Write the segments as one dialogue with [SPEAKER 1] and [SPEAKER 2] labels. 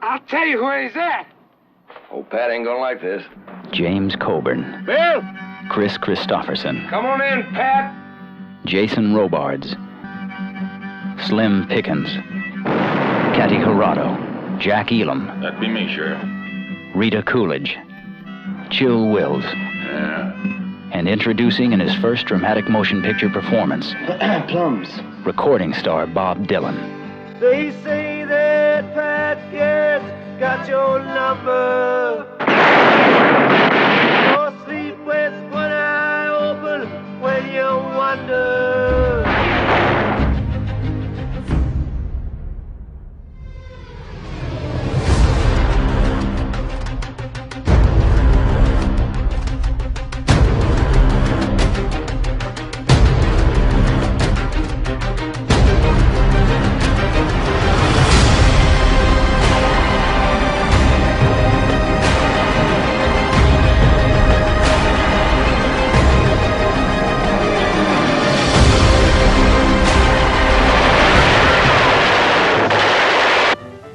[SPEAKER 1] I'll tell you where he's at.
[SPEAKER 2] Old Pat ain't gonna like this.
[SPEAKER 3] James Coburn.
[SPEAKER 1] Bill!
[SPEAKER 3] Chris Christopherson.
[SPEAKER 1] Come on in, Pat.
[SPEAKER 3] Jason Robards. Slim Pickens. Catty Gerardo. Jack Elam.
[SPEAKER 4] That'd be me, Sheriff.
[SPEAKER 3] Rita Coolidge. Chill Wills.
[SPEAKER 4] Yeah.
[SPEAKER 3] And introducing in his first dramatic motion picture performance,
[SPEAKER 5] Plums.
[SPEAKER 3] recording star Bob Dylan.
[SPEAKER 6] They say that Pat Garrett's got your number. Or sleep with one eye open when you wonder.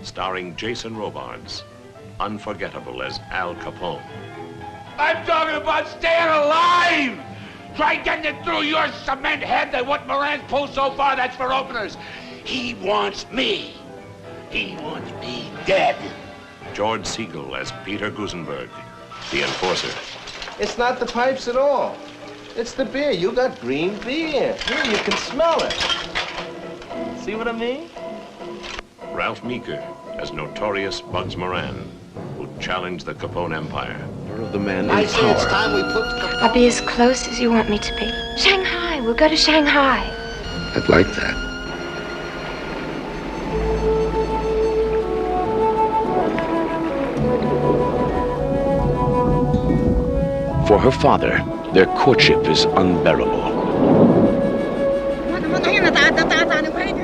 [SPEAKER 7] Starring Jason Robards, unforgettable as Al Capone.
[SPEAKER 1] I'm talking about staying alive! Try getting it through your cement head that what Moran's pulled so far, that's for openers. He wants me. He wants me dead.
[SPEAKER 7] George Siegel as Peter Gusenberg, the enforcer.
[SPEAKER 6] It's not the pipes at all. It's the beer. You got green beer. Here, you can smell it. See what I mean?
[SPEAKER 7] Ralph Meeker as notorious Bugs Moran, who challenged the Capone empire.
[SPEAKER 2] The man
[SPEAKER 6] I
[SPEAKER 2] in
[SPEAKER 6] say it's
[SPEAKER 2] power.
[SPEAKER 6] time we put
[SPEAKER 8] I'll be as close as you want me to be. Shanghai, we'll go to Shanghai.
[SPEAKER 2] I'd like that.
[SPEAKER 9] For her father, their courtship is unbearable.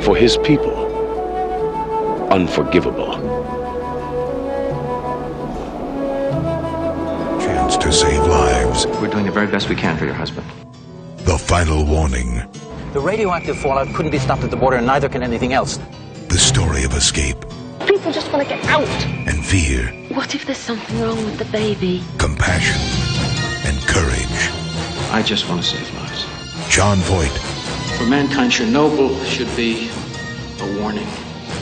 [SPEAKER 9] For his people, unforgivable.
[SPEAKER 10] Chance to save lives.
[SPEAKER 11] We're doing the very best we can for your husband.
[SPEAKER 10] The final warning.
[SPEAKER 11] The radioactive fallout couldn't be stopped at the border, and neither can anything else.
[SPEAKER 10] The story of escape
[SPEAKER 8] People just want to get out.
[SPEAKER 10] and fear.
[SPEAKER 8] What if there's something wrong with the baby?
[SPEAKER 10] Compassion and courage.
[SPEAKER 11] I just want to save lives.
[SPEAKER 10] John Voight,
[SPEAKER 11] For mankind, Chernobyl should be a warning.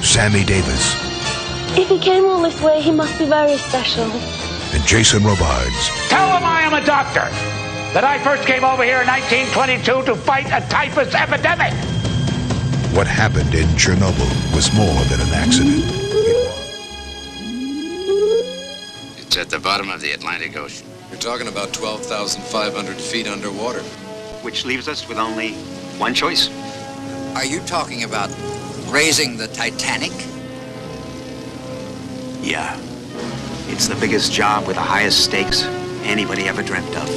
[SPEAKER 10] Sammy Davis,
[SPEAKER 8] If he came all this way, he must be very special.
[SPEAKER 10] and Jason Robards.
[SPEAKER 1] Tell him I am a doctor. That I first came over here in 1922 to fight a typhus epidemic.
[SPEAKER 10] What happened in Chernobyl was more than an accident.
[SPEAKER 12] It's at the bottom of the Atlantic Ocean.
[SPEAKER 13] You're talking about 12,500 feet underwater.
[SPEAKER 12] Which leaves us with only one choice.
[SPEAKER 13] Are you talking about raising the Titanic?
[SPEAKER 12] Yeah. It's the biggest job with the highest stakes anybody ever dreamt of.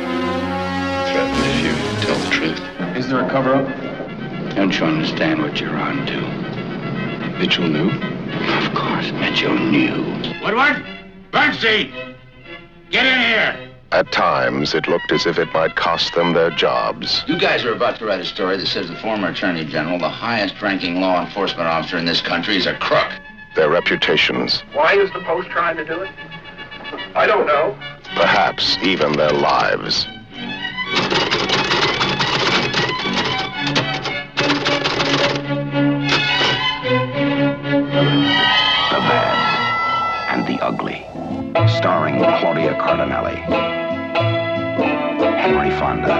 [SPEAKER 4] Threaten if you tell the truth.
[SPEAKER 5] Is there a cover-up?
[SPEAKER 4] Don't you understand what you're on to?
[SPEAKER 5] Mitchell knew?
[SPEAKER 4] Of course, Mitchell knew.
[SPEAKER 1] Woodward! Bernstein! Get in here!
[SPEAKER 2] At times, it looked as if it might cost them their jobs.
[SPEAKER 4] You guys are about to write a story that says the former Attorney General, the highest-ranking law enforcement officer in this country, is a crook.
[SPEAKER 2] Their reputations,
[SPEAKER 1] Why is the Post trying to do it? I don't know.
[SPEAKER 2] perhaps even their lives.
[SPEAKER 3] The Bad and the Ugly. Starring Claudia Cardinelli. Henry Fonda.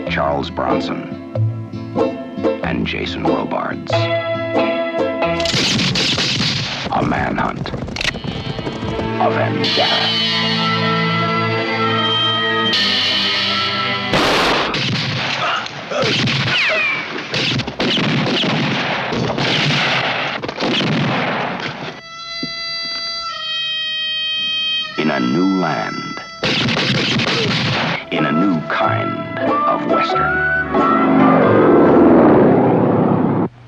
[SPEAKER 3] Charles Bronson. And Jason Robards. A manhunt. A vendetta. In a new land. In a new kind of Western.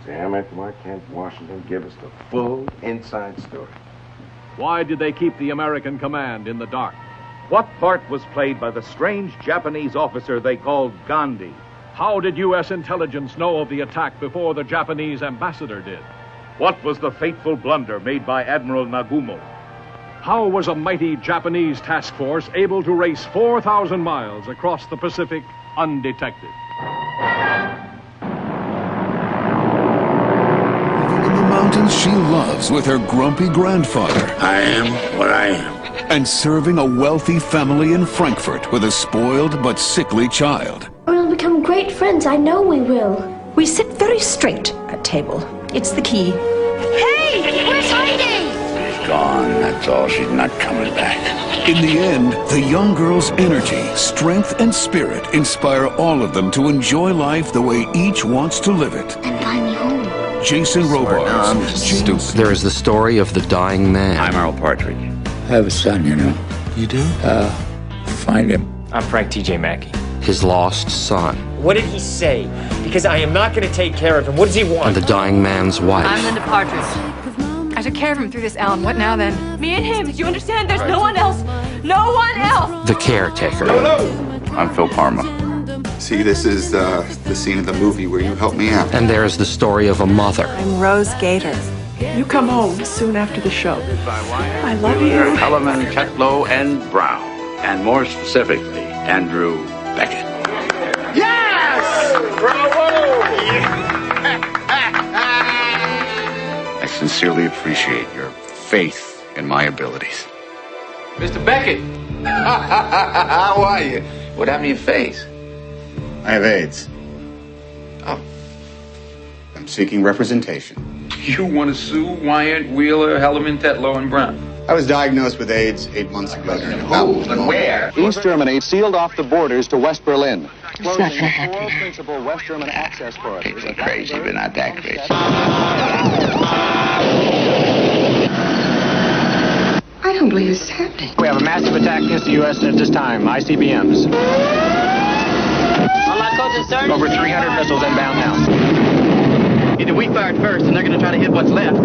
[SPEAKER 6] Damn it, why can't Washington give us the full inside story?
[SPEAKER 14] Why did they keep the American command in the dark? What part was played by the strange Japanese officer they called Gandhi? How did U.S. intelligence know of the attack before the Japanese ambassador did? What was the fateful blunder made by Admiral Nagumo? How was a mighty Japanese task force able to race 4,000 miles across the Pacific undetected?
[SPEAKER 15] In the mountains she loves with her grumpy grandfather.
[SPEAKER 1] I am what I am.
[SPEAKER 15] And serving a wealthy family in Frankfurt with a spoiled but sickly child.
[SPEAKER 8] We'll become great friends, I know we will.
[SPEAKER 16] We sit very straight at table. It's the key.
[SPEAKER 8] Hey, where's Heidi?
[SPEAKER 1] She's gone, that's all. She's not coming back.
[SPEAKER 15] In the end, the young girl's energy, strength, and spirit inspire all of them to enjoy life the way each wants to live it.
[SPEAKER 8] And fly me home.
[SPEAKER 15] Jason Robards.
[SPEAKER 17] Stupid. There is the story of the dying man.
[SPEAKER 4] I'm Earl Partridge.
[SPEAKER 1] I have a son, you know.
[SPEAKER 15] You do?
[SPEAKER 1] Find him.
[SPEAKER 18] I'm Frank T.J. Mackey.
[SPEAKER 17] His lost son.
[SPEAKER 18] What did he say? Because I am not going to take care of him. What does he want?
[SPEAKER 17] And the dying man's wife.
[SPEAKER 19] I'm Linda Partridge. I took care of him through this, Alan. What now, then? Me and him. Do you understand? There's no one else. No one else.
[SPEAKER 17] The caretaker.
[SPEAKER 4] I'm Phil Parma.
[SPEAKER 20] See, this is the scene of the movie where you helped me out.
[SPEAKER 17] And there's the story of a mother.
[SPEAKER 16] I'm Rose Gator. You come home soon after the show. I love you.
[SPEAKER 4] Hellerman, Tetlow, and Brown. And more specifically, Andrew Beckett.
[SPEAKER 1] Yes! Bravo!
[SPEAKER 4] I sincerely appreciate your faith in my abilities.
[SPEAKER 1] Mr. Beckett!
[SPEAKER 4] How are you? What happened to your face?
[SPEAKER 20] I have AIDS.
[SPEAKER 4] Oh.
[SPEAKER 20] I'm seeking representation.
[SPEAKER 21] You want to sue Wyatt, Wheeler, Hellerman, Tetlow, and Brown?
[SPEAKER 20] I was diagnosed with AIDS 8 months ago during a
[SPEAKER 4] Who and where?
[SPEAKER 22] East Germany sealed off the borders to West Berlin.
[SPEAKER 8] It's not gonna happen.
[SPEAKER 22] Four principal West German access corridors.
[SPEAKER 4] People are crazy, but not that crazy.
[SPEAKER 8] I don't believe this is happening.
[SPEAKER 18] We have a massive attack against the U.S. at this time. ICBMs. Over 300 missiles inbound now.
[SPEAKER 23] Either we fired first and they're going to try to hit what's left,